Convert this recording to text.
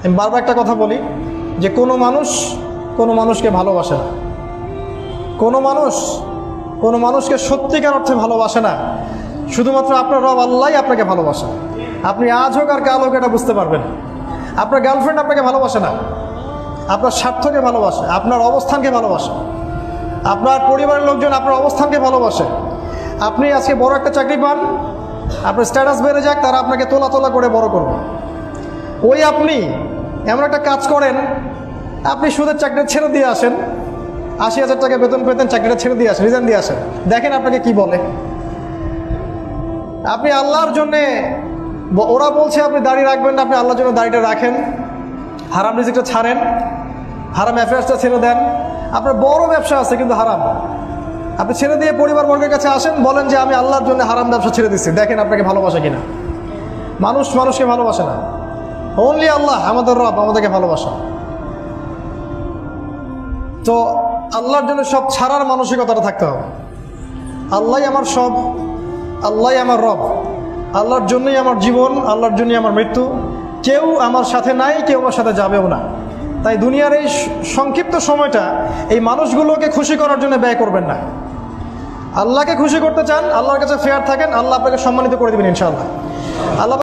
আমি বারবার একটা কথা বলি যে কোনো মানুষকে ভালোবাসে না, কোনো মানুষকে সত্যিকার অর্থে ভালোবাসে না। শুধুমাত্র আপনার রব আল্লাহই আপনাকে ভালোবাসে। আপনি আজ হোক আর কাল হোক এটা বুঝতে পারবেন। আপনার গার্লফ্রেন্ড আপনাকে ভালোবাসে না, আপনার স্বার্থকে ভালোবাসে, আপনার অবস্থানকে ভালোবাসে, আপনার পরিবারের লোকজন আপনার অবস্থানকে ভালোবাসে। আপনি আজকে বড় একটা চাকরি পান, আপনার স্ট্যাটাস বেড়ে যাক, তারা আপনাকে তোলা তোলা করে বড় করবে। ওই আপনি এমন একটা কাজ করেন, আপনি সুদের চাকরি ছেড়ে দিয়ে আসেন, ৮০,০০০ টাকা বেতন পেতেন, চাকরিটা ছেড়ে দিয়ে আসেন, রিজাইন দিয়ে আসেন, দেখেন আপনাকে কি বলে। আপনি আল্লাহর জন্যে, ওরা বলছে আপনি দাড়ি রাখবেন না, আপনি আল্লাহর জন্য দাড়িটা রাখেন, হারাম রিজিকটা ছাড়েন, হারাম অ্যাফেয়ার্সটা ছেড়ে দেন। আপনার বড় ব্যবসা আছে কিন্তু হারাম, আপনি ছেড়ে দিয়ে পরিবারবর্গের কাছে আসেন, বলেন যে আমি আল্লাহর জন্য হারাম ব্যবসা ছেড়ে দিচ্ছি, দেখেন আপনাকে ভালোবাসে কিনা। মানুষকে ভালোবাসে না, অনলি আল্লাহ আমাদের রব আমাদেরকে ভালোবাসা। তো আল্লাহর জন্য সব ছাড়ার মানসিকতাটা থাকতে হবে। আল্লাহই আমার সব, আল্লাহই আমার রব, আল্লাহর জন্যই আমার জীবন, আল্লাহর জন্যই আমার মৃত্যু। কেউ আমার সাথে নাই, কেউ আমার সাথে যাবেও না। তাই দুনিয়ার এই সংক্ষিপ্ত সময়টা এই মানুষগুলোকে খুশি করার জন্য ব্যয় করবেন না। আল্লাহকে খুশি করতে চান, আল্লাহর কাছে ফেয়ার থাকেন, আল্লাহ আপনাকে সম্মানিত করে দেবেন ইনশাআল্লাহ। আল্লাহ